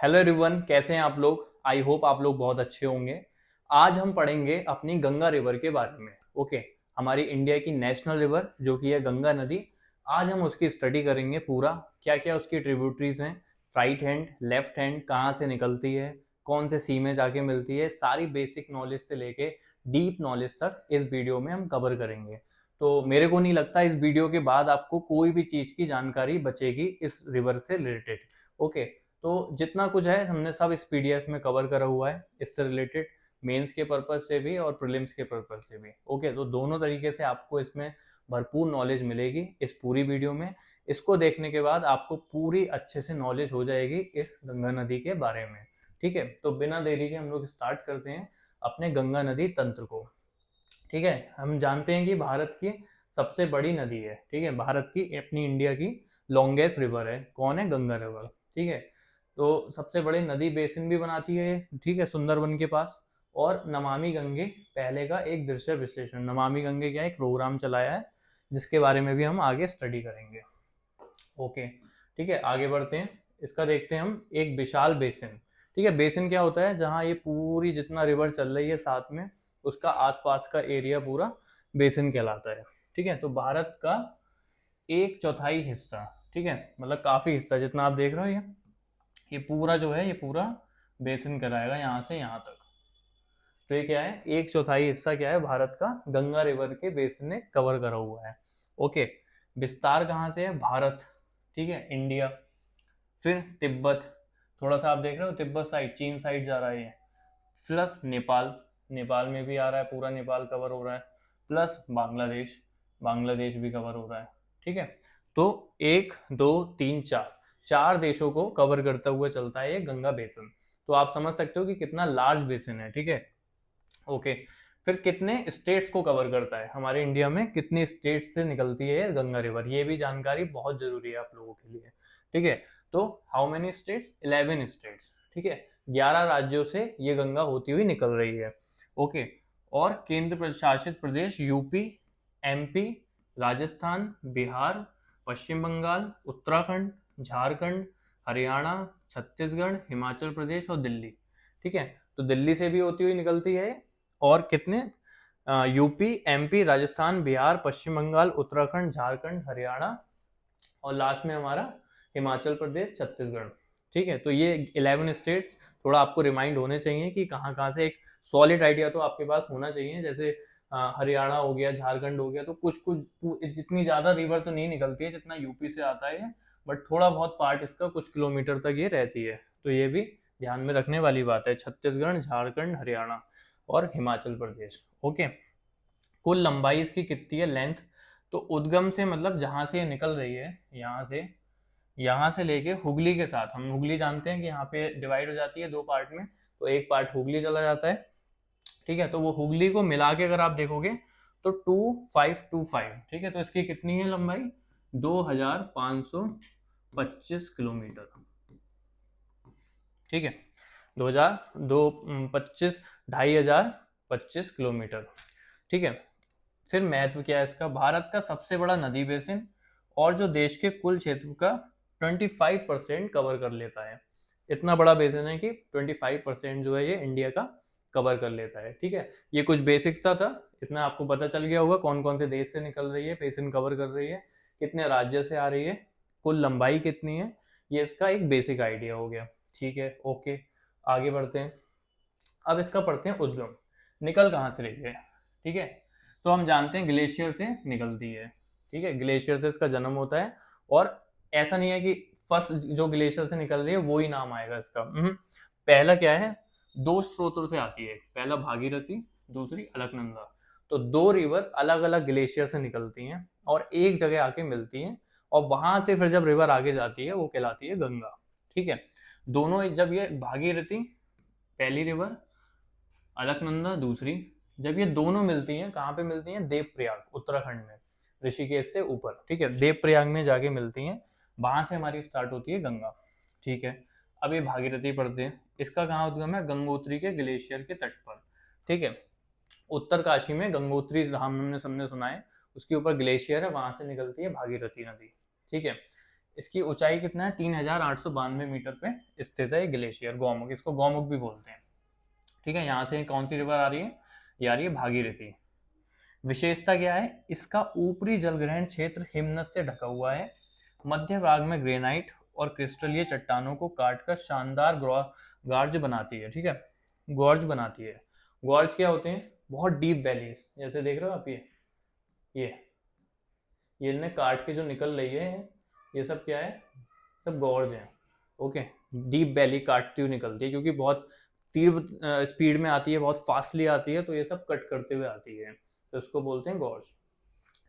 Hello everyone, कैसे हैं आप लोग। आई होप आप लोग बहुत अच्छे होंगे। आज हम पढ़ेंगे अपनी गंगा रिवर के बारे में। ओके, हमारी इंडिया की नेशनल रिवर जो कि है गंगा नदी। आज हम उसकी स्टडी करेंगे पूरा, क्या क्या उसकी ट्रिब्यूटरीज हैं, राइट हैंड लेफ्ट हैंड कहाँ से निकलती है, कौन से सी में जाके मिलती है, सारी बेसिक नॉलेज से लेके डीप नॉलेज तक इस वीडियो में हम कवर करेंगे। तो मेरे को नहीं लगता इस वीडियो के बाद आपको कोई भी चीज़ की जानकारी बचेगी इस रिवर से रिलेटेड। ओके, तो जितना कुछ है हमने सब इस पीडीएफ में कवर करा हुआ है, इससे रिलेटेड मेंस के पर्पज से भी और प्रीलिम्स के पर्पज से भी। ओके, तो दोनों तरीके से आपको इसमें भरपूर नॉलेज मिलेगी इस पूरी वीडियो में। इसको देखने के बाद आपको पूरी अच्छे से नॉलेज हो जाएगी इस गंगा नदी के बारे में। ठीक है, तो बिना देरी के हम लोग स्टार्ट करते हैं अपने गंगा नदी तंत्र को। ठीक है, हम जानते हैं कि भारत की सबसे बड़ी नदी है। ठीक है, भारत की अपनी इंडिया की लॉन्गेस्ट रिवर है। कौन है? गंगा रिवर। ठीक है, तो सबसे बड़े नदी बेसिन भी बनाती है। ठीक है, सुंदरबन के पास। और नमामि गंगे पहले का एक दृश्य विश्लेषण, नमामि गंगे क्या एक प्रोग्राम चलाया है जिसके बारे में भी हम आगे स्टडी करेंगे। ओके, ठीक है, आगे बढ़ते हैं। इसका देखते हैं हम एक विशाल बेसिन। ठीक है, बेसिन क्या होता है? जहाँ ये पूरी जितना रिवर चल रही है साथ में उसका आसपास का एरिया पूरा बेसिन कहलाता है। ठीक है, तो भारत का एक चौथाई हिस्सा, ठीक है, मतलब काफी हिस्सा जितना आप देख रहे हो ये पूरा जो है ये पूरा बेसिन कराएगा यहाँ से यहाँ तक। तो ये क्या है? एक चौथाई हिस्सा क्या है भारत का गंगा रिवर के बेसिन ने कवर करा हुआ है। ओके, विस्तार कहाँ से है? भारत, ठीक है, इंडिया, फिर तिब्बत, थोड़ा सा आप देख रहे हो तिब्बत साइड चीन साइड जा रहा है, प्लस नेपाल, नेपाल में भी आ रहा है, पूरा नेपाल कवर हो रहा है, प्लस बांग्लादेश, बांग्लादेश भी कवर हो रहा है। ठीक है, तो एक दो तीन चार, चार देशों को कवर करता हुआ चलता है ये गंगा बेसिन। तो आप समझ सकते हो कि कितना लार्ज बेसिन है। ठीक है, ओके, फिर कितने स्टेट्स को कवर करता है? हमारे इंडिया में कितनी स्टेट्स से निकलती है गंगा रिवर, ये भी जानकारी बहुत जरूरी है आप लोगों के लिए। ठीक है, तो हाउ मेनी स्टेट्स? 11 स्टेट्स। ठीक है, 11 राज्यों से ये गंगा होती हुई निकल रही है। ओके, और केंद्र प्रशासित प्रदेश यूपी, एमपी, राजस्थान, बिहार, पश्चिम बंगाल, उत्तराखंड, झारखंड, हरियाणा, छत्तीसगढ़, हिमाचल प्रदेश और दिल्ली। ठीक है, तो दिल्ली से भी होती हुई निकलती है। और कितने? यूपी, एमपी, राजस्थान, बिहार, पश्चिम बंगाल, उत्तराखंड, झारखंड, हरियाणा और लास्ट में हमारा हिमाचल प्रदेश, छत्तीसगढ़। ठीक है, तो ये 11 स्टेट थोड़ा आपको रिमाइंड होने चाहिए कि कहाँ कहाँ से, एक सॉलिड आइडिया तो आपके पास होना चाहिए। जैसे हरियाणा हो गया, झारखंड हो गया, तो कुछ कुछ जितनी ज्यादा रिवर तो नहीं निकलती है जितना यूपी से आता है, बट थोड़ा बहुत पार्ट इसका कुछ किलोमीटर तक ये रहती है। तो ये भी ध्यान में रखने वाली बात है, छत्तीसगढ़, झारखंड, हरियाणा और हिमाचल प्रदेश। ओके, कुल लंबाई इसकी कितनी है? लेंथ, तो उद्गम से मतलब जहां से ये निकल रही है, यहाँ से लेके हुगली के साथ, हम हुगली जानते हैं कि यहाँ पे डिवाइड हो जाती है दो पार्ट में, तो एक पार्ट हुगली चला जाता है। ठीक है, तो वो हुगली को मिला के अगर आप देखोगे तो 2525। ठीक है, तो इसकी कितनी है लंबाई? 2525 किलोमीटर। ठीक है, 2025, 2525 किलोमीटर। ठीक है, फिर महत्व क्या है इसका? भारत का सबसे बड़ा नदी बेसिन और जो देश के कुल क्षेत्र का 25% कवर कर लेता है। इतना बड़ा बेसिन है कि 25% जो है ये इंडिया का कवर कर लेता है। ठीक है, ये कुछ बेसिक सा था, इतना आपको पता चल गया होगा कौन कौन से देश से निकल रही है, बेसिन कवर कर रही है, कितने राज्य से आ रही है, कुल लंबाई कितनी है, ये इसका एक बेसिक आइडिया हो गया। ठीक है, ओके, आगे बढ़ते हैं। अब इसका पढ़ते हैं उद्गम, निकल कहाँ से रही है। ठीक है, तो हम जानते हैं ग्लेशियर से निकलती है। ठीक है, ग्लेशियर से इसका जन्म होता है। और ऐसा नहीं है कि फर्स्ट जो ग्लेशियर से निकल रही है वो ही नाम आएगा इसका। पहला क्या है? दो स्रोतों से आती है, पहला भागीरथी, दूसरी अलकनंदा। तो दो रिवर अलग अलग ग्लेशियर से निकलती हैं और एक जगह आके मिलती हैं, और वहां से फिर जब रिवर आगे जाती है वो कहलाती है गंगा। ठीक है, दोनों जब ये भागीरथी पहली रिवर, अलकनंदा दूसरी, जब ये दोनों मिलती हैं, कहाँ पे मिलती हैं? देवप्रयाग, उत्तराखंड में, ऋषिकेश से ऊपर। ठीक है, देवप्रयाग में जाके मिलती हैं, वहां से हमारी स्टार्ट होती है गंगा। ठीक है, अब ये भागीरथी पढ़ते हैं, इसका कहाँ उद्गम है? गंगोत्री के ग्लेशियर के तट पर। ठीक है, उत्तरकाशी में गंगोत्री हमने सबने सुना है, उसके ऊपर ग्लेशियर है, वहां से निकलती है भागीरथी नदी। ठीक है, इसकी ऊंचाई कितना है, 3892 मीटर पे स्थित है ग्लेशियर गौमुख, इसको गौमुख भी बोलते हैं। ठीक है, यहाँ से कौन सी रिवर आ रही है, ये आ रही है भागीरथी। विशेषता क्या है, इसका ऊपरी जलग्रहण क्षेत्र हिमनद से ढका हुआ है। मध्य भाग में ग्रेनाइट और क्रिस्टलीय चट्टानों को काटकर शानदार गॉर्ज बनाती है। ठीक है, गॉर्ज बनाती है। गॉर्ज क्या होते हैं, बहुत डीप वैलीज, जैसे देख रहे हो आप ये ये इन्हें काट के जो निकल रही है, ये सब क्या है, सब गॉर्ज हैं। ओके, डीप वैली काटती हुई निकलती है, क्योंकि बहुत तीव्र स्पीड में आती है, बहुत फास्टली आती है, तो ये सब कट करते हुए आती है, तो इसको बोलते हैं गॉर्ज।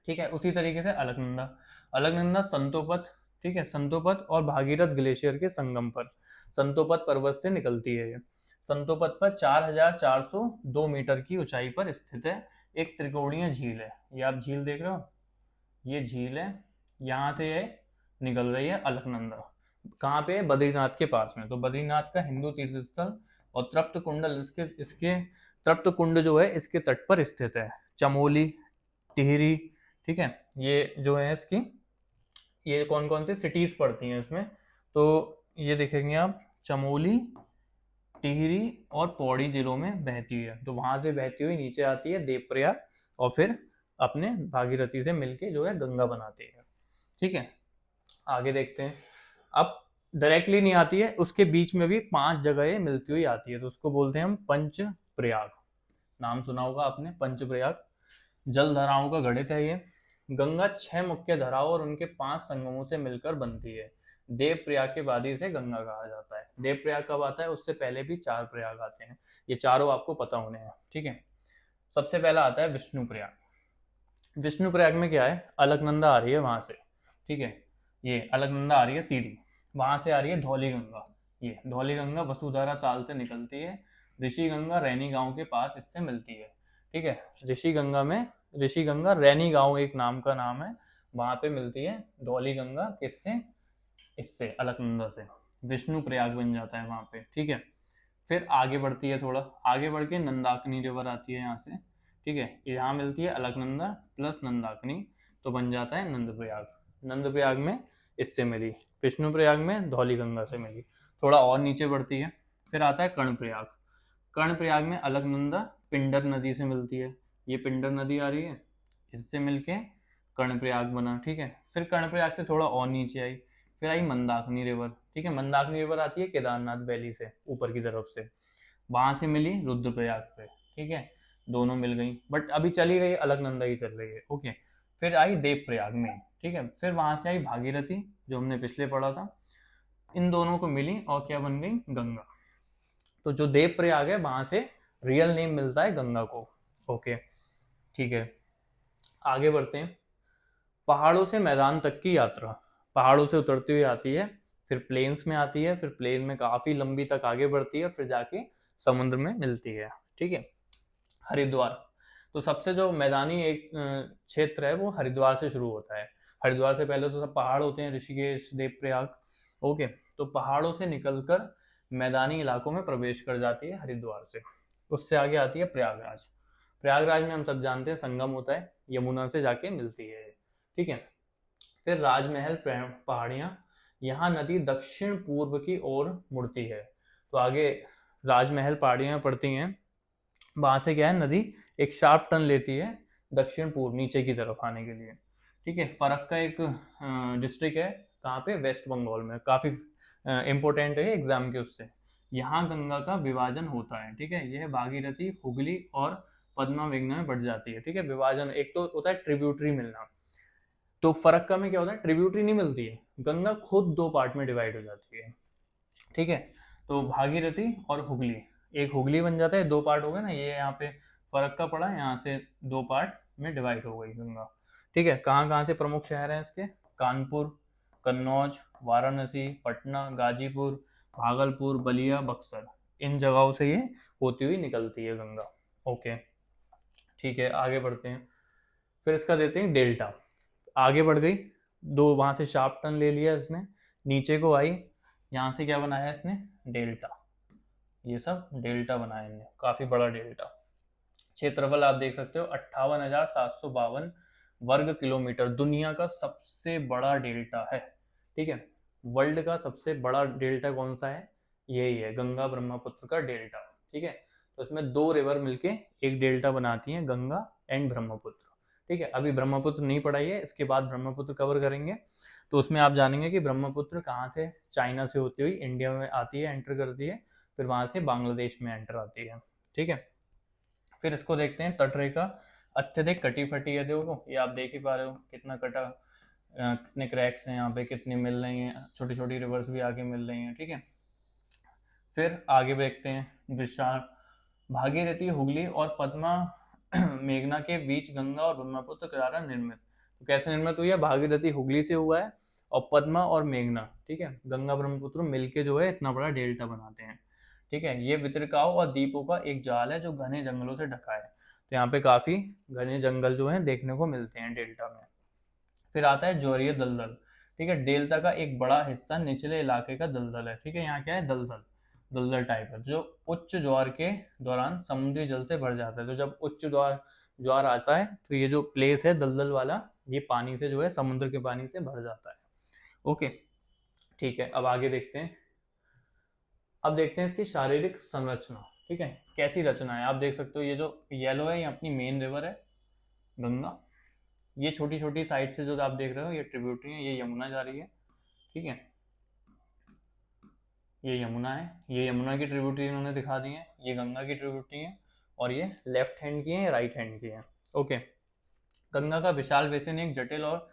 ठीक है, उसी तरीके से अलकनंदा, अलकनंदा संतोपत, ठीक है, संतोपत और भागीरथ ग्लेशियर के संगम पर संतोपत पर्वत से निकलती है। संतोपत पर 4402 मीटर की ऊंचाई पर स्थित है, एक त्रिकोणीय झील है। ये आप झील देख रहे हो, ये झील है, यहाँ से ये निकल रही है अलकनंदा। कहाँ पे, बद्रीनाथ के पास में। तो बद्रीनाथ का हिंदू तीर्थ स्थल और तृप्त कुंडल इसके इसके तृप्त कुंड जो है इसके तट पर स्थित है। चमोली, टिहरी, ठीक है, ये जो है इसकी, ये कौन कौन सी सिटीज पड़ती हैं इसमें, तो ये देखेंगे आप, चमोली, टिहरी और पौड़ी जिलों में बहती है। तो वहां से बहती हुई नीचे आती है देवप्रयाग, और फिर अपने भागीरथी से मिलके जो है गंगा बनाती है। ठीक है, आगे देखते हैं। अब डायरेक्टली नहीं आती है, उसके बीच में भी 5 जगह मिलती हुई आती है, तो उसको बोलते हैं हम पंच प्रयाग। नाम सुना होगा आपने, पंच प्रयाग। जल धाराओं का गणित है ये। गंगा 6 मुख्य धाराओं और उनके 5 संगमों से मिलकर बनती है। देव प्रयाग के बाद ही इसे गंगा कहा जाता है। देव प्रयाग कब आता है, उससे पहले भी 4 प्रयाग आते हैं, ये चारों आपको पता होने हैं। ठीक है, सबसे पहला आता है विष्णु प्रयाग। विष्णु प्रयाग में क्या है, अलकनंदा आ रही है वहां से, ठीक है, ये अलकनंदा आ रही है सीधी, वहां से आ रही है धौली गंगा। ये धौली गंगा वसुधारा ताल से निकलती है। ऋषि गंगा रैनी गांव के पास इससे मिलती है। ठीक है, ऋषि गंगा रैनी गांव एक नाम का नाम है, वहां पे मिलती है धौली गंगा, किससे, इससे अलकनंदा से। विष्णु प्रयाग बन जाता है वहां पे। ठीक है, फिर आगे बढ़ती है, थोड़ा आगे बढ़ के नंदाकिनी रिवर आती है यहाँ से। ठीक है, यहाँ मिलती है अलकनंदा प्लस नंदाकिनी, तो बन जाता है नंदप्रयाग। नंदप्रयाग में इससे मिली, विष्णु प्रयाग में धौली गंगा से मिली। थोड़ा और नीचे बढ़ती है, फिर आता है कर्णप्रयाग। कर्णप्रयाग में अलकनंदा पिंडर नदी से मिलती है, ये पिंडर नदी आ रही है, इससे मिलके कर्णप्रयाग बना। ठीक है, फिर कर्णप्रयाग से थोड़ा और नीचे आई, फिर आई मंदाकिनी रिवर। ठीक है, मंदाकिनी रिवर आती है केदारनाथ वैली से ऊपर की तरफ से, वहां से मिली रुद्रप्रयाग से। ठीक है, दोनों मिल गई, बट अभी चली गई अलकनंदा ही चल रही है। ओके, फिर आई देवप्रयाग में। ठीक है, फिर वहां से आई भागीरथी, जो हमने पिछले पढ़ा था, इन दोनों को मिली और क्या बन गई, गंगा। तो जो देवप्रयाग है वहां से रियल नेम मिलता है गंगा को। ओके, ठीक है, आगे बढ़ते हैं। पहाड़ों से मैदान तक की यात्रा, पहाड़ों से उतरती हुई आती है, फिर प्लेन्स में आती है, फिर प्लेन में काफी लंबी तक आगे बढ़ती है, फिर जाके समुद्र में मिलती है। ठीक है, हरिद्वार, तो सबसे जो मैदानी एक क्षेत्र है वो हरिद्वार से शुरू होता है। हरिद्वार से पहले तो सब पहाड़ होते हैं, ऋषिकेश, देवप्रयाग। ओके, तो पहाड़ों से निकलकर मैदानी इलाकों में प्रवेश कर जाती है हरिद्वार से। उससे आगे आती है प्रयागराज। प्रयागराज में हम सब जानते हैं संगम होता है, यमुना से जाके मिलती है। ठीक है, फिर राजमहल पहाड़ियाँ, यहाँ नदी दक्षिण पूर्व की ओर मुड़ती है। तो आगे राजमहल पहाड़ियाँ पड़ती हैं, वहां से क्या है, नदी एक शार्प टर्न लेती है दक्षिण पूर्व नीचे की तरफ आने के लिए। ठीक है, फरक का एक डिस्ट्रिक्ट है, कहाँ पे, वेस्ट बंगाल में, काफी इंपॉर्टेंट है एग्जाम के उससे। यहाँ गंगा का विभाजन होता है। ठीक है, यह भागीरथी, हुगली और पद्मा मेघना में बढ़ जाती है। ठीक है, विभाजन एक तो होता है ट्रिब्यूटरी मिलना, तो फरक्का में क्या होता है, ट्रिब्यूटरी नहीं मिलती है, गंगा खुद 2 पार्ट में डिवाइड हो जाती है। ठीक है, तो भागीरथी और हुगली, एक हुगली बन जाता है, 2 पार्ट हो गए ना, ये यहाँ पे फरक्का पड़ा, यहाँ से 2 पार्ट में डिवाइड हो गई गंगा। ठीक है, कहाँ कहाँ से प्रमुख शहर हैं इसके, कानपुर, कन्नौज, वाराणसी, पटना, गाजीपुर, भागलपुर, बलिया, बक्सर, इन जगहों से ये होती हुई निकलती है गंगा। ओके, ठीक है, आगे बढ़ते हैं। फिर इसका देते हैं डेल्टा। आगे बढ़ गई, 2 वहां से शार्प टर्न ले लिया इसने, नीचे को आई, यहाँ से क्या बनाया इसने, डेल्टा। ये सब डेल्टा बनाया इन्हें, काफी बड़ा डेल्टा। क्षेत्रफल आप देख सकते हो 58,752 वर्ग किलोमीटर, दुनिया का सबसे बड़ा डेल्टा है। ठीक है। वर्ल्ड का सबसे बड़ा डेल्टा कौन सा है? यही है, गंगा ब्रह्मपुत्र का डेल्टा। ठीक है, तो इसमें दो रिवर मिलके एक डेल्टा बनाती हैं, गंगा एंड ब्रह्मपुत्र। ठीक है, अभी ब्रह्मपुत्र नहीं पढ़ाई है, इसके बाद ब्रह्मपुत्र कवर करेंगे। तो उसमें आप जानेंगे कि ब्रह्मपुत्र कहाँ से चाइना से होती हुई इंडिया में आती है, एंटर करती है, फिर वहां से बांग्लादेश में एंटर आती है। ठीक है, फिर इसको देखते हैं तटरेखा अत्यधिक कटी फटी है। देखो ये आप देख ही पा रहे हो कितना कटा, कितने क्रैक्स हैं यहाँ पे, कितनी मिल रही हैं, छोटी छोटी रिवर्स भी आगे मिल रही हैं। ठीक है, फिर आगे देखते हैं विशाल भागीरथी, हुगली और पद्मा मेघना के बीच गंगा और ब्रह्मपुत्र द्वारा निर्मित। तो कैसे निर्मित हुई है? भागीरथी हुगली से हुआ है और पद्मा और मेघना, ठीक है, गंगा ब्रह्मपुत्र मिलके जो है इतना बड़ा डेल्टा बनाते हैं। ठीक है, ये वितरकाओं और द्वीपों का एक जाल है जो घने जंगलों से ढका है। तो यहाँ पे काफी घने जंगल जो है देखने को मिलते हैं डेल्टा में। फिर आता है ज्वारीय दलदल। ठीक है, डेल्टा का एक बड़ा हिस्सा निचले इलाके का दलदल है। ठीक है, यहाँ क्या है? दलदल, दलदल टाइप है जो उच्च ज्वार के दौरान समुद्री जल से भर जाता है। तो जब उच्च ज्वार आता है तो ये जो प्लेस है दलदल वाला, ये पानी से जो है, समुद्र के पानी से भर जाता है। ओके, ठीक है, अब आगे देखते हैं। अब देखते हैं इसकी शारीरिक संरचना। ठीक है, कैसी रचना है? आप देख सकते हो ये जो येलो है ये अपनी मेन रिवर है गंगा। ये छोटी छोटी साइड से जो आप देख रहे हो ये ट्रिब्यूटरी है, ये यमुना जा रही है। ठीक है, ये यमुना है, ये यमुना की ट्रिब्यूटरी इन्होंने दिखा दी है, ये गंगा की ट्रिब्यूटरी है, और ये लेफ्ट हैंड की है, राइट हैंड की है। ओके, गंगा का विशाल बेसिन एक जटिल और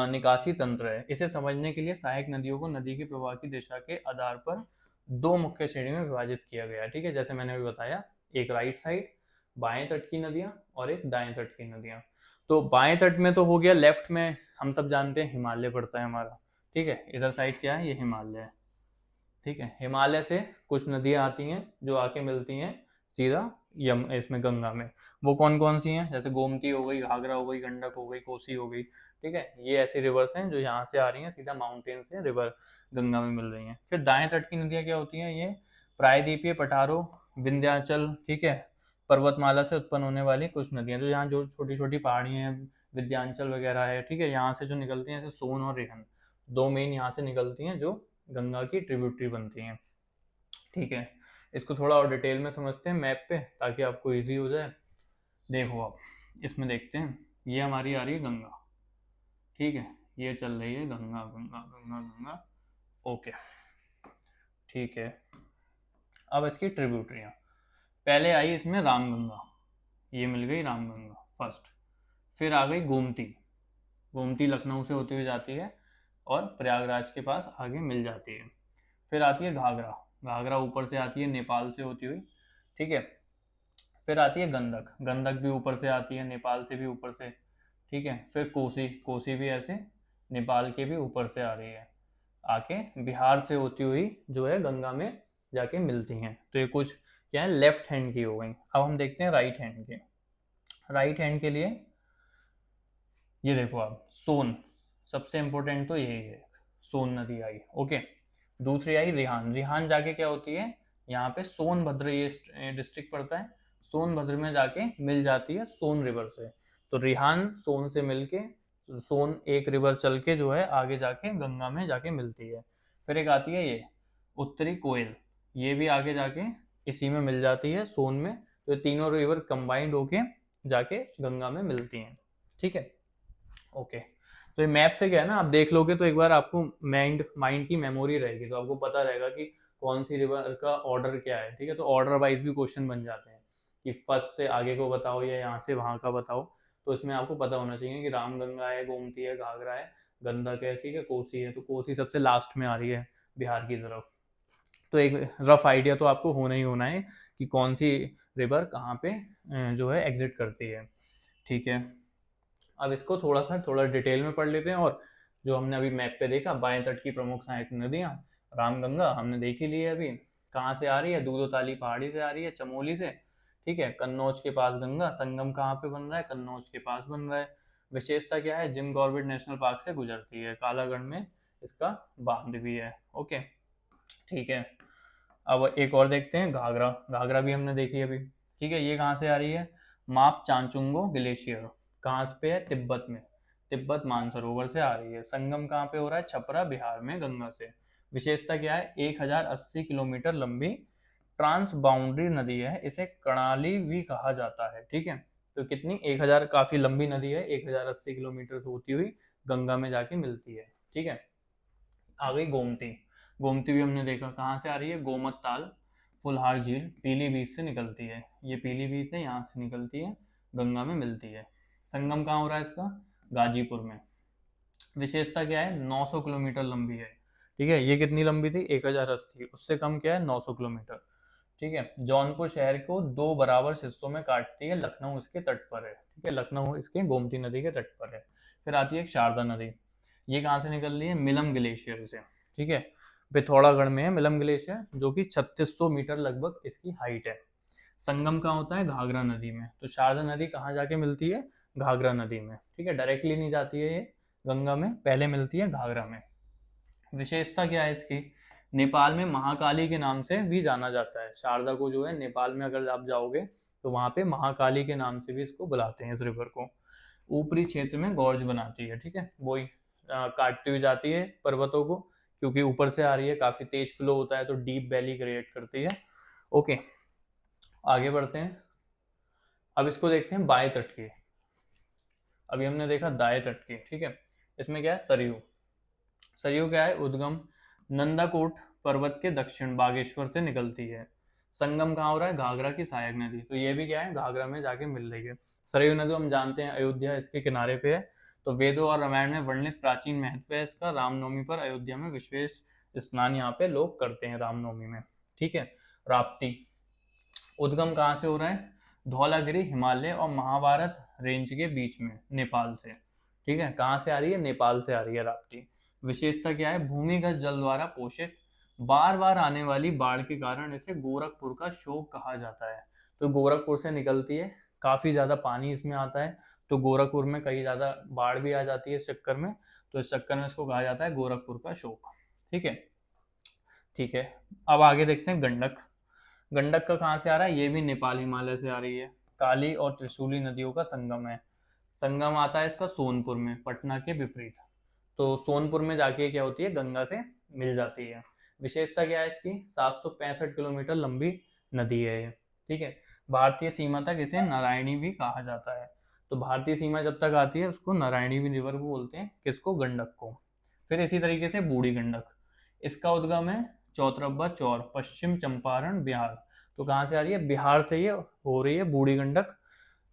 निकासी तंत्र है। इसे समझने के लिए सहायक नदियों को नदी के प्रवाह की दिशा के आधार पर दो मुख्य श्रेणी में विभाजित किया गया है। ठीक है, जैसे मैंने अभी बताया, एक राइट साइड बाएं तट की नदियां और एक दाएं तट की नदियां। तो बाएं तट में तो हो गया, लेफ्ट में हम सब जानते हैं हिमालय पड़ता है हमारा। ठीक है, इधर साइड क्या है? ये हिमालय है। ठीक है, हिमालय से कुछ नदियां आती हैं जो आके मिलती हैं सीधा इसमें गंगा में। वो कौन कौन सी हैं? जैसे गोमती हो गई, घाघरा हो गई, गंडक हो गई, कोसी हो गई। ठीक है, ये ऐसी रिवर्स हैं जो यहाँ से आ रही हैं सीधा माउंटेन से रिवर गंगा में मिल रही हैं। फिर दाएं तट की नदियां क्या होती हैं? ये प्रायद्वीपीय पठारों, विंध्याचल, ठीक है, पर्वतमाला से उत्पन्न होने वाली कुछ नदियां, जो यहाँ जो छोटी छोटी पहाड़ियाँ हैं, विंध्याचल वगैरह है। ठीक है, यहाँ से जो निकलती हैं, जैसे सोन और रेहन, दो मेन यहाँ से निकलती हैं जो गंगा की ट्रिब्यूटरी बनती हैं। ठीक है, इसको थोड़ा और डिटेल में समझते हैं मैप पे, ताकि आपको इजी हो जाए। देखो आप इसमें देखते हैं, ये हमारी आ रही है गंगा। ठीक है, ये चल रही है गंगा गंगा गंगा गंगा। ओके, ठीक है, अब इसकी ट्रिब्यूटरियाँ, पहले आई इसमें रामगंगा, ये मिल गई रामगंगा फर्स्ट। फिर आ गई गोमती, गोमती लखनऊ से होती हुई जाती है और प्रयागराज के पास आगे मिल जाती है। फिर आती है घाघरा, घाघरा ऊपर से आती है नेपाल से होती हुई। ठीक है, फिर आती है गंडक, गंडक भी ऊपर से आती है, नेपाल से भी ऊपर से। ठीक है, फिर कोसी, कोसी भी ऐसे नेपाल के भी ऊपर से आ रही है, आके बिहार से होती हुई जो है गंगा में जाके मिलती हैं। तो ये कुछ क्या है? लेफ्ट हैंड की हो गई। अब हम देखते हैं राइट हैंड के। राइट हैंड के लिए ये देखो आप, सोन, सबसे इंपॉर्टेंट तो यही है, सोन नदी आई। ओके, दूसरी आई रिहान, रिहान जाके क्या होती है? यहाँ पे सोनभद्र ये डिस्ट्रिक्ट पड़ता है, सोनभद्र में जाके मिल जाती है सोन रिवर से। तो रिहान सोन से मिलके, सोन एक रिवर चल के जो है आगे जाके गंगा में जाके मिलती है। फिर एक आती है ये उत्तरी कोयल, ये भी आगे जाके इसी में मिल जाती है सोन में। तो ये तीनों रिवर कंबाइंड होके जाके गंगा में मिलती हैं। ठीक है, ओके, तो ये मैप से क्या है ना, आप देख लोगे तो एक बार आपको माइंड की मेमोरी रहेगी, तो आपको पता रहेगा कि कौन सी रिवर का ऑर्डर क्या है। ठीक है, तो ऑर्डर वाइज भी क्वेश्चन बन जाते हैं कि फर्स्ट से आगे को बताओ या यहाँ से वहाँ का बताओ। तो इसमें आपको पता होना चाहिए कि रामगंगा है, गोमती है, घाघरा है, गंडक है, ठीक है, कोसी है। तो कोसी सबसे लास्ट में आ रही है बिहार की तरफ। तो एक रफ आइडिया तो आपको होना ही होना है कि कौन सी रिवर कहाँ पे जो है एग्जिट करती है। ठीक है, अब इसको थोड़ा डिटेल में पढ़ लेते हैं। और जो हमने अभी मैप पे देखा, बाएं तट की प्रमुख सहायक नदियाँ, रामगंगा हमने देख ही ली है अभी, कहाँ से आ रही है? दूधो ताली पहाड़ी से आ रही है, चमोली से। ठीक है, कन्नौज के पास गंगा, संगम कहाँ पे बन रहा है? कन्नौज के पास बन रहा है। विशेषता क्या है? जिम कॉर्बेट नेशनल पार्क से गुजरती है, कालागढ़ में इसका बांध भी है। ओके, ठीक है, अब एक और देखते हैं, घाघरा, घाघरा भी हमने देखी अभी। ठीक है, ये कहाँ से आ रही है? माप चांचुंगो ग्लेशियर, कहाँ पे है? तिब्बत में। तिब्बत मानसरोवर से आ रही है। संगम कहाँ पे हो रहा है? छपरा बिहार में गंगा से। विशेषता क्या है? 1080 किलोमीटर लंबी ट्रांस बाउंड्री नदी है, इसे कर्णाली भी कहा जाता है। ठीक है, तो कितनी 1000, काफी लंबी नदी है, 1080 किलोमीटर से होती हुई गंगा में जाके मिलती है। ठीक है, आ गई गोमती। गोमती भी हमने देखा कहाँ से आ रही है, गोमत ताल फुलहार झील पीलीभीत से निकलती है। ये पीलीभीत है, यहाँ से निकलती है, गंगा में मिलती है। संगम कहाँ हो रहा है इसका? गाजीपुर में। विशेषता क्या है? 900 किलोमीटर लंबी है। ठीक है, ये कितनी लंबी थी? 1080, उससे कम क्या है? 900 किलोमीटर। ठीक है, जौनपुर शहर को दो बराबर हिस्सों में काटती है, लखनऊ इसके तट पर है। ठीक है, लखनऊ इसके गोमती नदी के तट पर है। फिर आती है शारदा नदी। ये कहाँ से निकल रही है? मिलम ग्लेशियर से। ठीक है, पिथौरागढ़ में है मिलम ग्लेशियर, जो कि 3600 मीटर लगभग इसकी हाइट है। संगम कहाँ होता है? घाघरा नदी में। तो शारदा नदी कहाँ जाके मिलती है? घाघरा नदी में। ठीक है, डायरेक्टली नहीं जाती है ये गंगा में, पहले मिलती है घाघरा में। विशेषता क्या है इसकी? नेपाल में महाकाली के नाम से भी जाना जाता है। शारदा को जो है नेपाल में अगर आप जाओगे तो वहां पे महाकाली के नाम से भी इसको बुलाते हैं, इस रिवर को। ऊपरी क्षेत्र में गॉर्ज बनाती है। ठीक है, वही काटती हुई जाती है पर्वतों को, क्योंकि ऊपर से आ रही है, काफी तेज फ्लो होता है तो डीप वैली क्रिएट करती है। ओके, आगे बढ़ते हैं। अब इसको देखते हैं बाएं तट की। अभी हमने देखा दाएं तट की। ठीक है, इसमें क्या है? सरयू। सरयू क्या है? उद्गम नंदाकोट पर्वत के दक्षिण बागेश्वर से निकलती है। संगम कहाँ हो रहा है? घाघरा की सहायक नदी। तो ये भी क्या है? घाघरा में जाके मिल रही है। सरयू नदी हम जानते हैं अयोध्या इसके किनारे पे है। तो वेदों और रामायण में वर्णित प्राचीन महत्व है इसका। रामनवमी पर अयोध्या में विशेष स्नान यहाँ पे लोग करते हैं रामनवमी में। ठीक है, राप्ती। उद्गम कहाँ से हो रहा है? धौलागिरी हिमालय और महाभारत रेंज के बीच में, नेपाल से। ठीक है, कहाँ से आ रही है? नेपाल से आ रही है राप्ती। विशेषता क्या है? भूमिगत जल द्वारा पोषित, बार बार आने वाली बाढ़ के कारण इसे गोरखपुर का शोक कहा जाता है। तो गोरखपुर से निकलती है, काफी ज्यादा पानी इसमें आता है, तो गोरखपुर में कई ज्यादा बाढ़ भी आ जाती है इस चक्कर में। तो इस चक्कर में इसको कहा जाता है गोरखपुर का शोक। ठीक है, ठीक है। अब आगे देखते हैं गंडक। गंडक का कहाँ से आ रहा है? ये भी नेपाल हिमालय से आ रही है। काली और त्रिशूली नदियों का संगम है। संगम आता है इसका सोनपुर में, पटना के विपरीत। तो सोनपुर में जाके क्या होती है? गंगा से मिल जाती है। विशेषता क्या है इसकी? 765 किलोमीटर लंबी नदी है ये। ठीक है, भारतीय सीमा तक इसे नारायणी भी कहा जाता है। तो भारतीय सीमा जब तक आती है उसको नारायणी भी रिवर को बोलते हैं। किसको? गंडक को। फिर इसी तरीके से बूढ़ी गंडक, इसका उद्गम है चौतरब्बा चौर, पश्चिम चंपारण बिहार। तो कहाँ से आ रही है? बिहार से ये हो रही है बूढ़ी गंडक।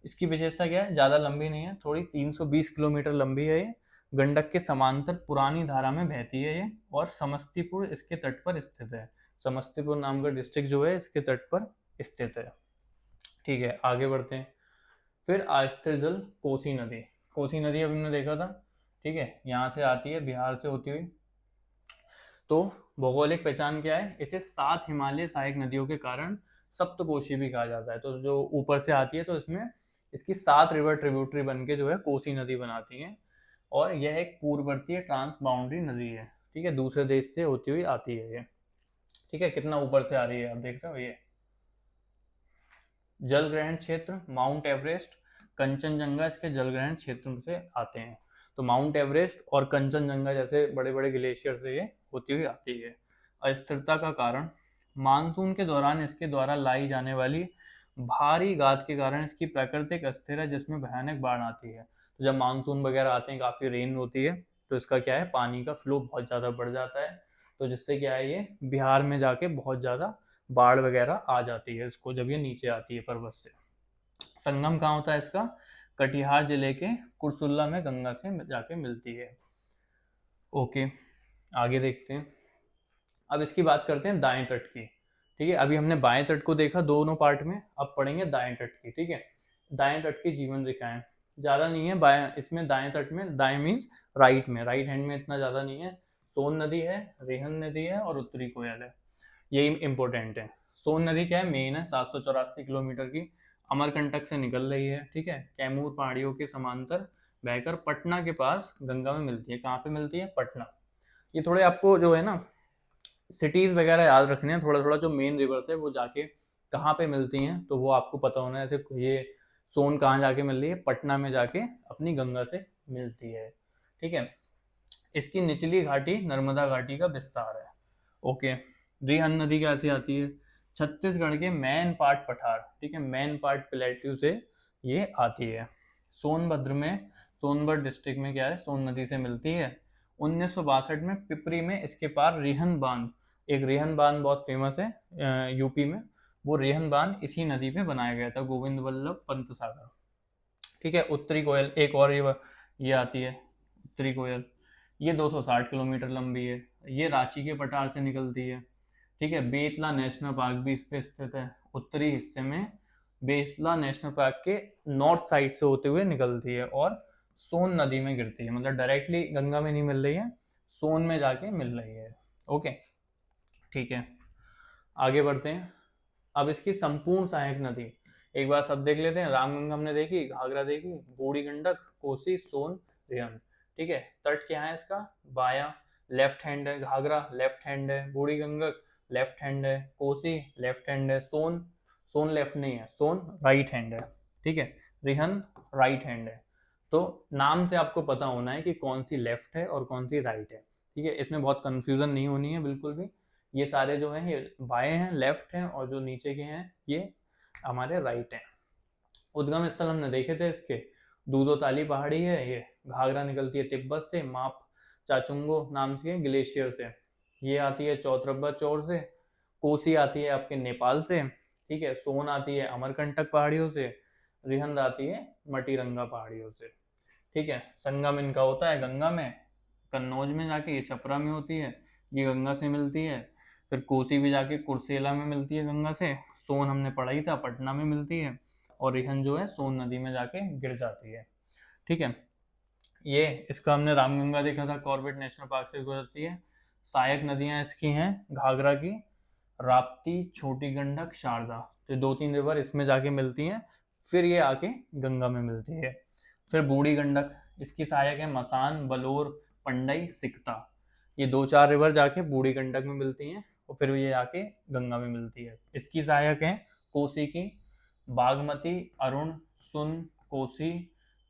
इसकी विशेषता क्या है? ज्यादा लंबी नहीं है, थोड़ी 320 किलोमीटर लंबी है ये। गंडक के समांतर पुरानी धारा में बहती है ये, और समस्तीपुर इसके तट पर स्थित है। समस्तीपुर नाम का डिस्ट्रिक्ट जो है इसके तट पर स्थित है। ठीक है, आगे बढ़ते हैं। फिर आस्थिर जल कोसी नदी। कोसी नदी अभी हमने देखा था। ठीक है, यहाँ से आती है बिहार से होती हुई। तो भौगोलिक पहचान क्या है? इसे 7 हिमालय सहायक नदियों के कारण सप्तकोशी भी कहा जाता है। तो जो ऊपर से आती है तो इसमें इसकी 7 रिवर ट्रिब्यूटरी बन के जो है कोसी नदी बनाती है, और यह एक पूर्ववर्तीय ट्रांस बाउंड्री नदी है। ठीक है, दूसरे देश से होती हुई आती है ये। ठीक है, कितना ऊपर से आ रही है आप देख रहे हो ये। जल ग्रहण क्षेत्र माउंट एवरेस्ट, कंचनजंगा इसके जल ग्रहण क्षेत्र से आते हैं। तो माउंट एवरेस्ट और कंचनजंगा जैसे बड़े बड़े ग्लेशियर से ये होती हुई आती है। अस्थिरता का कारण मानसून के दौरान इसके द्वारा लाई जाने वाली भारी गाद के कारण इसकी प्राकृतिक अस्थिर है, जिसमें भयानक बाढ़ आती है। तो जब मानसून वगैरह आते हैं, काफी रेन होती है, तो इसका क्या है? पानी का फ्लो बहुत ज्यादा बढ़ जाता है, तो जिससे क्या है? ये बिहार में जाके बहुत ज्यादा बाढ़ वगैरह आ जाती है इसको, जब ये नीचे आती है पर्वत से। संगम कहाँ होता है इसका? कटिहार जिले के कुर्सुल्ला में गंगा से जाके मिलती है। ओके, आगे देखते हैं। अब इसकी बात करते हैं दाएं तट की। ठीक है, अभी हमने बाएं तट को देखा दोनों पार्ट में, अब पढ़ेंगे दाएं तट की। ठीक है, दाएं तट की जीवन रेखाएं ज्यादा नहीं है बाएं इसमें। दाएं तट में, दाएं मीन्स राइट में, राइट हैंड में इतना ज्यादा नहीं है। सोन नदी है, रेहन नदी है, और उत्तरी कोयल है, यही इंपॉर्टेंट है। सोन नदी क्या है? मेन है, 784 किलोमीटर की, अमरकंटक से निकल रही है। ठीक है, कैमूर पहाड़ियों के समांतर बहकर पटना के पास गंगा में मिलती है। कहाँ पे मिलती है? पटना। ये थोड़े आपको जो है ना सिटीज वगैरह याद रखने हैं, थोड़ा थोड़ा जो मेन रिवर्स है वो जाके कहाँ पे मिलती हैं तो वो आपको पता होना है। जैसे ये सोन कहाँ जाके मिल रही है? पटना में जाके अपनी गंगा से मिलती है। ठीक है, इसकी निचली घाटी नर्मदा घाटी का विस्तार है। ओके, रिहन नदी क्या से आती है? छत्तीसगढ़ के मैन पाट पठार, ठीक है, मैन पाट प्लेट्यू से ये आती है। सोनभद्र में, सोनभद्र डिस्ट्रिक्ट में क्या है, सोन नदी से मिलती है। 1962 में पिपरी में इसके पार रिहन बांध, एक रिहन बांध बहुत फेमस है यूपी में, वो रिहन बांध इसी नदी पे बनाया गया था, गोविंद वल्लभ पंत सागर। ठीक है, उत्तरी कोयल एक और ये आती है, उत्तरी कोयल, ये 260 किलोमीटर लंबी है, ये रांची के पठार से निकलती है। ठीक है, बेतला नेशनल पार्क भी इस पे स्थित है, उत्तरी हिस्से में बेतला नेशनल पार्क के नॉर्थ साइड से होते हुए निकलती है और सोन नदी में गिरती है, मतलब डायरेक्टली गंगा में नहीं मिल रही है, सोन में जाके मिल रही है। ओके, ठीक है, आगे बढ़ते हैं। अब इसकी संपूर्ण सहायक नदी एक बार सब देख लेते हैं। रामगंगा हमने देखी, घाघरा देखी, बूढ़ी गंडक, कोसी, सोन, रिहंद। ठीक है, तट क्या है इसका? बाया, लेफ्ट हैंड है, घाघरा लेफ्ट हैंड है, बूढ़ी गंडक लेफ्ट हैंड है, कोसी लेफ्ट हैंड है, सोन, सोन लेफ्ट नहीं है, सोन राइट हैंड है। ठीक है, रिहंद राइट हैंड है। तो नाम से आपको पता होना है कि कौन सी लेफ्ट है और कौन सी राइट है। ठीक है, इसमें बहुत कंफ्यूजन नहीं होनी है बिल्कुल भी। ये सारे जो हैं ये बाएं हैं, लेफ्ट हैं, और जो नीचे के हैं ये हमारे राइट हैं। उद्गम स्थल हमने देखे थे इसके, दूधो ताली पहाड़ी है, ये घाघरा निकलती है तिब्बत से, माप चाचुंगो नाम से ग्लेशियर से, ये आती है चौतरब्बा चौर से, कोसी आती है आपके नेपाल से, ठीक है, सोन आती है अमरकंटक पहाड़ियों से, रिहंद आती है मटीरंगा पहाड़ियों से। ठीक है, संगम इनका होता है गंगा में, कन्नौज में जाके, ये छपरा में होती है, ये गंगा से मिलती है। फिर कोसी भी जाके कुर्सेला में मिलती है गंगा से, सोन हमने पढ़ा ही था पटना में मिलती है, और रिहन जो है सोन नदी में जाके गिर जाती है। ठीक है, ये इसका हमने रामगंगा देखा था, कॉर्बेट नेशनल पार्क से गुजरती है। सहायक नदियां इसकी हैं घाघरा की, राप्ती, छोटी गंडक, शारदा, तो 2-3 रिवर इसमें जाके मिलती हैं, फिर ये आके गंगा में मिलती है। फिर बूढ़ी गंडक, इसकी सहायक है मसान, बलोर, पंडई, सिकता, ये 2-4 रिवर जाके बूढ़ी गंडक में मिलती हैं और फिर ये आके गंगा में मिलती है। इसकी सहायक है कोसी की बागमती, अरुण, सुन, कोसी।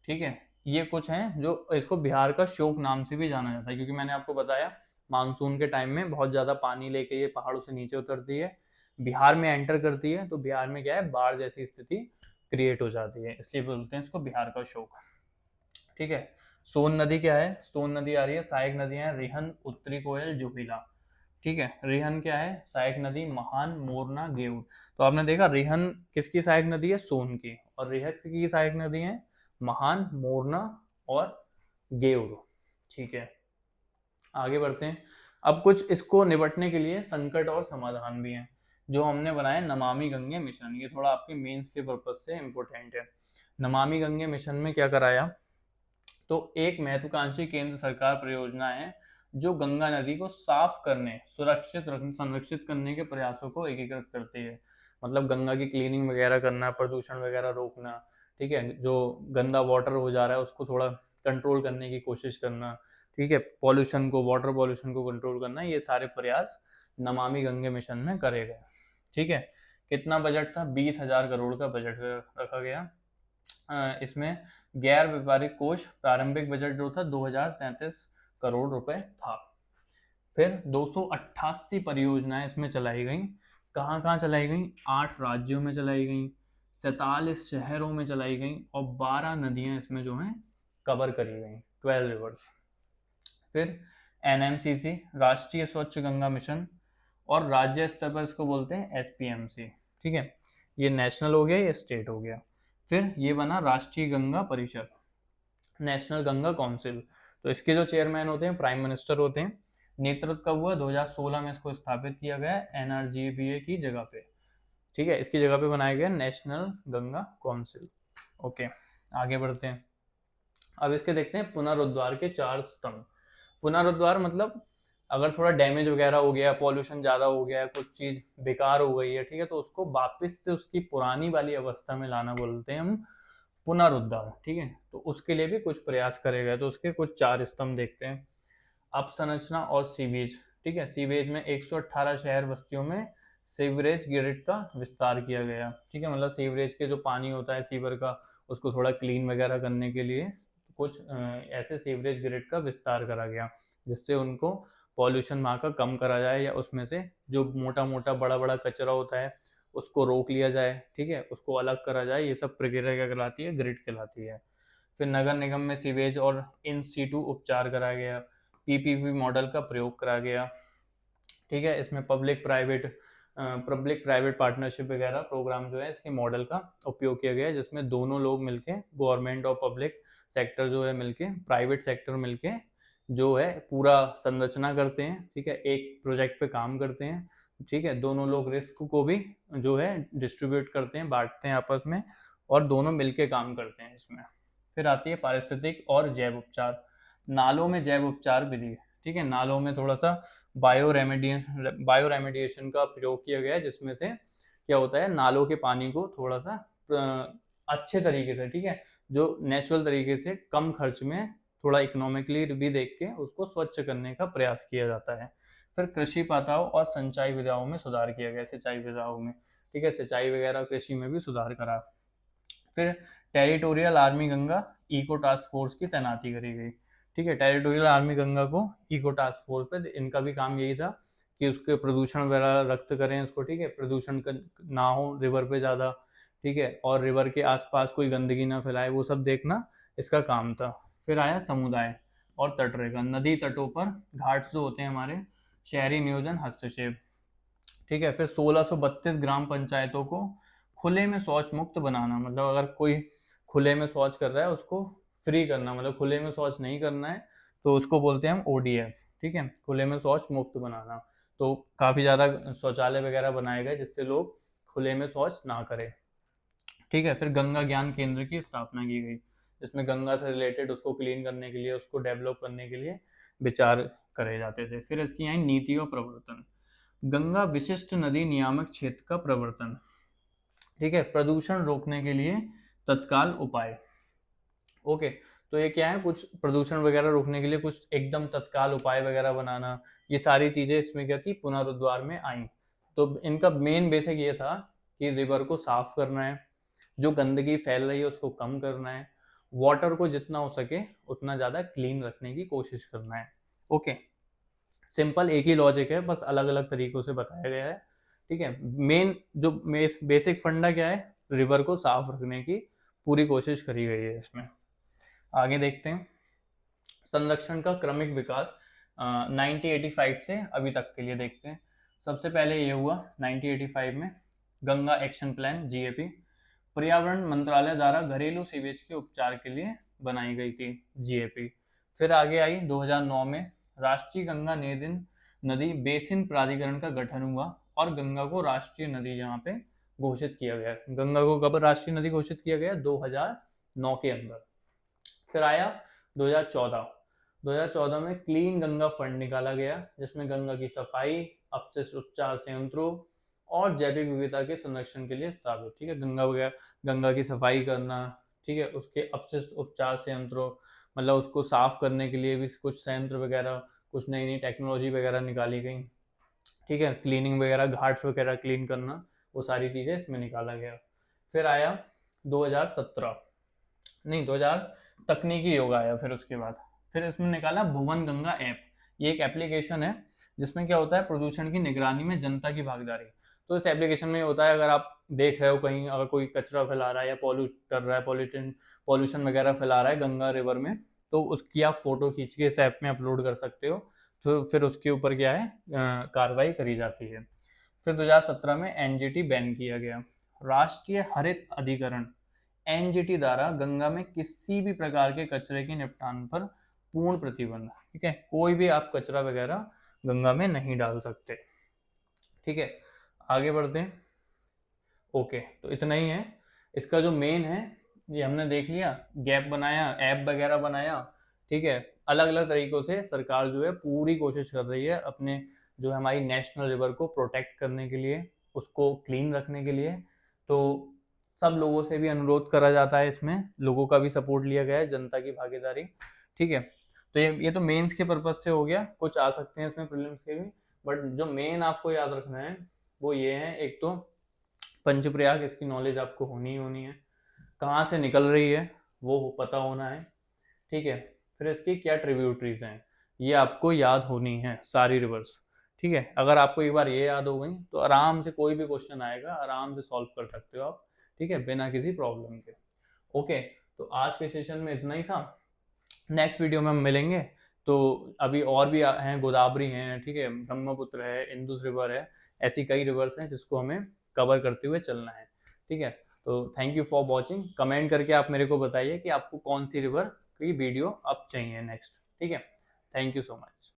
ठीक है, ये कुछ हैं जो इसको बिहार का शोक नाम से भी जाना जाता है, क्योंकि मैंने आपको बताया मानसून के टाइम में बहुत ज्यादा पानी लेके ये पहाड़ों से नीचे उतरती है, बिहार में एंटर करती है, तो बिहार में क्या है, बाढ़ जैसी स्थिति क्रिएट हो जाती है, इसलिए बोलते हैं इसको बिहार का शोक। ठीक है, सोन नदी क्या है? सोन नदी आ रही है, सहायक नदियां हैं रिहन, उत्तरी कोयल, जुहिला। ठीक है, रिहन क्या है? सहायक नदी महान, मोरना, गेउर। तो आपने देखा रिहन किसकी सहायक नदी है? सोन की। और रिहत की सहायक नदी है महान, मोरना और गेउर। ठीक है, आगे बढ़ते हैं। अब कुछ इसको निपटने के लिए संकट और समाधान भी हैं जो हमने बनाए नमामि गंगे मिशन, ये थोड़ा आपके मेंस के पर्पज से इम्पोर्टेंट है। नमामि गंगे मिशन में क्या कराया, तो एक महत्वाकांक्षी केंद्र सरकार परियोजना है जो गंगा नदी को साफ करने, सुरक्षित संरक्षित करने के प्रयासों को एकीकृत करती है। मतलब गंगा की क्लीनिंग वगैरह करना, प्रदूषण वगैरह रोकना, ठीक है, जो गंदा वाटर हो जा रहा है उसको थोड़ा कंट्रोल करने की कोशिश करना, ठीक है, पॉल्यूशन को, वाटर पॉल्यूशन को कंट्रोल करना, ये सारे प्रयास नमामि गंगे मिशन में करे गए। ठीक है, कितना बजट था? 20,000 करोड़ का बजट रखा गया। इसमें गैर व्यापारिक कोष प्रारंभिक बजट जो था 2037 करोड़ रुपए था। फिर 288 परियोजनाएं इसमें चलाई गई। कहाँ कहाँ चलाई गई? 8 राज्यों में चलाई गई, 47 शहरों में चलाई गई, और 12 नदियां इसमें जो हैं कवर करी गई, 12 रिवर्स। फिर एनएमसीसी, राष्ट्रीय स्वच्छ गंगा मिशन, और राज्य स्तर पर इसको बोलते हैं एसपीएमसी। ठीक है, ये नेशनल हो गया, ये स्टेट हो गया। फिर ये बना राष्ट्रीय गंगा परिषद, नेशनल गंगा काउंसिल। तो इसके जो चेयरमैन होते हैं प्राइम मिनिस्टर होते हैं। नेतृत्व कब हुआ? 2016 में इसको स्थापित किया गया एनआरजीबीए की जगह पे। ठीक है, इसकी जगह पे बनाया गया नेशनल गंगा काउंसिल। ओके, आगे बढ़ते हैं। अब इसके देखते हैं पुनरुद्वार के 4 स्तंभ। पुनरुद्वार मतलब अगर थोड़ा डैमेज वगैरह हो गया, पॉल्यूशन ज़्यादा हो गया, कुछ चीज़ बेकार हो गई है, ठीक है, तो उसको वापस से उसकी पुरानी वाली अवस्था में लाना बोलते हैं हम पुनरुद्धार। ठीक है, तो उसके लिए भी कुछ प्रयास करे गए, तो उसके कुछ 4 स्तंभ देखते हैं। अपसंरचना और सीवेज। ठीक है, सीवेज में 118 शहर बस्तियों में सीवरेज ग्रिड का विस्तार किया गया। ठीक है, मतलब सीवरेज के जो पानी होता है सीवर का, उसको थोड़ा क्लीन वगैरह करने के लिए कुछ ऐसे सीवरेज ग्रिड का विस्तार करा गया जिससे उनको पॉल्यूशन वहाँ का कम करा जाए, या उसमें से जो मोटा मोटा बड़ा बड़ा कचरा होता है उसको रोक लिया जाए, ठीक है, उसको अलग करा जाए। ये सब प्रक्रिया क्या कहलाती है? ग्रिड कहलाती है। फिर नगर निगम में सीवेज और इन सीटू उपचार कराया गया, पीपीपी मॉडल का प्रयोग करा गया, ठीक है। इसमें पब्लिक प्राइवेट पार्टनरशिप वगैरह प्रोग्राम जो है इसके मॉडल का उपयोग किया गया है, जिसमें दोनों लोग मिलके, गवर्नमेंट और पब्लिक सेक्टर जो है मिलके, प्राइवेट सेक्टर मिलके जो है पूरा संरचना करते हैं, ठीक है, एक प्रोजेक्ट पे काम करते हैं, ठीक है। दोनों लोग रिस्क को भी जो है डिस्ट्रीब्यूट करते हैं, बांटते हैं आपस में, और दोनों मिलके काम करते हैं इसमें। फिर आती है पारिस्थितिक और जैव उपचार। नालों में जैव उपचार विधि, ठीक है। नालों में थोड़ा सा बायो रेमेडिएशन का प्रयोग किया गया है, जिसमें से क्या होता है, नालों के पानी को थोड़ा सा अच्छे तरीके से, ठीक है, जो नेचुरल तरीके से कम खर्च में थोड़ा इकोनॉमिकली भी देख के उसको स्वच्छ करने का प्रयास किया जाता है। फिर कृषि पाताओं और सिंचाई विधाओं में सुधार किया गया, सिंचाई विधाओं में, ठीक है, सिंचाई वगैरह कृषि में भी सुधार करा। फिर territorial army Ganga eco task force की तैनाती करी गई, ठीक है। टेरिटोरियल आर्मी गंगा को इको टास्क फोर्स पे, इनका भी काम यही था कि उसके प्रदूषण वगैरह रक्त करें इसको, ठीक है, प्रदूषण ना हो रिवर पे ज़्यादा, ठीक है, और रिवर के आसपास कोई गंदगी ना फैलाए, वो सब देखना इसका काम था। फिर आया समुदाय और तटरेखा, नदी तटों पर घाट जो होते हैं हमारे, शहरी नियोजन हस्तक्षेप, ठीक है। फिर 1632 ग्राम पंचायतों को खुले में शौच मुक्त बनाना, मतलब अगर कोई खुले में शौच कर रहा है उसको फ्री करना, मतलब खुले में शौच नहीं करना है तो उसको बोलते हैं हम ओडीएफ, ठीक है, खुले में शौच मुक्त बनाना। तो काफ़ी ज़्यादा शौचालय वगैरह बनाए गए जिससे लोग खुले में शौच ना करें, ठीक है। फिर गंगा ज्ञान केंद्र की स्थापना की गई, जिसमें गंगा से रिलेटेड उसको क्लीन करने के लिए, उसको डेवलप करने के लिए विचार करे जाते थे। फिर इसकी आई नीति और प्रवर्तन। गंगा विशिष्ट नदी नियामक क्षेत्र का प्रवर्तन, ठीक है, प्रदूषण रोकने के लिए तत्काल उपाय। ओके, तो ये क्या है, कुछ प्रदूषण वगैरह रोकने के लिए कुछ एकदम तत्काल उपाय वगैरह बनाना, ये सारी चीजें इसमें क्या थी, पुनरुद्वार में आई। तो इनका मेन बेसिक ये था कि रिवर को साफ करना है, जो गंदगी फैल रही है उसको कम करना है, वाटर को जितना हो सके उतना ज़्यादा क्लीन रखने की कोशिश करना है। ओके, सिंपल एक ही लॉजिक है, बस अलग अलग तरीकों से बताया गया है, ठीक है। मेन जो बेसिक फंडा क्या है, रिवर को साफ रखने की पूरी कोशिश करी गई है इसमें। आगे देखते हैं संरक्षण का क्रमिक विकास 1985 से अभी तक के लिए देखते हैं। सबसे पहले ये हुआ 1985 में गंगा एक्शन प्लान जीएपी, पर्यावरण मंत्रालय द्वारा घरेलू सीवेज के उपचार के लिए बनाई गई थी जीएपी। फिर आगे आई 2009 में राष्ट्रीय गंगा नदी बेसिन प्राधिकरण का गठन हुआ और गंगा को राष्ट्रीय नदी यहाँ पे घोषित किया गया। गंगा को कब राष्ट्रीय नदी घोषित किया गया? 2009 के अंदर। फिर आया 2014 में क्लीन गंगा फंड निकाला गया, जिसमें गंगा की सफाई, अपशिष्ट उपचार संयंत्रों और जैविक विविधता के संरक्षण के लिए स्थापित, ठीक है, गंगा की सफाई करना, ठीक है, उसके अपशिष्ट उपचार संयंत्रों, मतलब उसको साफ करने के लिए भी कुछ संयंत्र वगैरह, कुछ नई नई टेक्नोलॉजी वगैरह निकाली गई, ठीक है, क्लीनिंग वगैरह, घाट्स वगैरह क्लीन करना, वो सारी चीज़ें इसमें निकाला गया। फिर आया 2017, नहीं 2000 तकनीकी योग आया। फिर इसमें निकाला भुवन गंगा ऐप। ये एक एप्लीकेशन है जिसमें क्या होता है, प्रदूषण की निगरानी में जनता की भागीदारी। तो इस एप्लीकेशन में होता है, अगर आप देख रहे हो कहीं अगर कोई कचरा फैला रहा है या पॉल्यूट कर रहा है, पॉल्यूशन वगैरह फैला रहा है गंगा रिवर में, तो उसकी आप फोटो खींच के इस ऐप में अपलोड कर सकते हो, तो फिर उसके ऊपर क्या है, कार्रवाई करी जाती है। फिर 2017 में एनजीटी बैन किया गया। राष्ट्रीय हरित अधिकरण एनजीटी द्वारा गंगा में किसी भी प्रकार के कचरे के निपटान पर पूर्ण प्रतिबंध, ठीक है, कोई भी आप कचरा वगैरह गंगा में नहीं डाल सकते, ठीक है। आगे बढ़ते हैं। ओके, तो इतना ही है इसका जो मेन है, ये हमने देख लिया, गैप बनाया, ऐप वगैरह बनाया, ठीक है। अलग अलग तरीकों से सरकार जो है पूरी कोशिश कर रही है अपने जो है हमारी नेशनल रिवर को प्रोटेक्ट करने के लिए, उसको क्लीन रखने के लिए। तो सब लोगों से भी अनुरोध करा जाता है, इसमें लोगों का भी सपोर्ट लिया गया है, जनता की भागीदारी, ठीक है। तो ये तो मेंस के पर्पज से हो गया, कुछ आ सकते हैं इसमें प्रीलिम्स के भी, बट जो मेन आपको याद रखना है वो ये है, एक तो पंचप्रयाग, इसकी नॉलेज आपको होनी ही होनी है, कहाँ से निकल रही है वो पता होना है, ठीक है। फिर इसकी क्या ट्रिब्यूटरीज हैं, ये आपको याद होनी है सारी रिवर्स। ठीक है, अगर आपको एक बार ये याद हो गई तो आराम से कोई भी क्वेश्चन आएगा आराम से सॉल्व कर सकते हो आप, ठीक है, बिना किसी प्रॉब्लम के। ओके, तो आज के सेशन में इतना ही था। नेक्स्ट वीडियो में हम मिलेंगे। तो अभी और भी हैं, गोदावरी हैं, ठीक है, ब्रह्मपुत्र है, इंदुस रिवर है, ऐसी कई रिवर्स हैं जिसको हमें कवर करते हुए चलना है। ठीक है, तो thank you for watching. Comment करके आप मेरे को बताइए कि आपको कौन सी रिवर की वीडियो अब चाहिए नेक्स्ट। ठीक है, थैंक यू सो मच।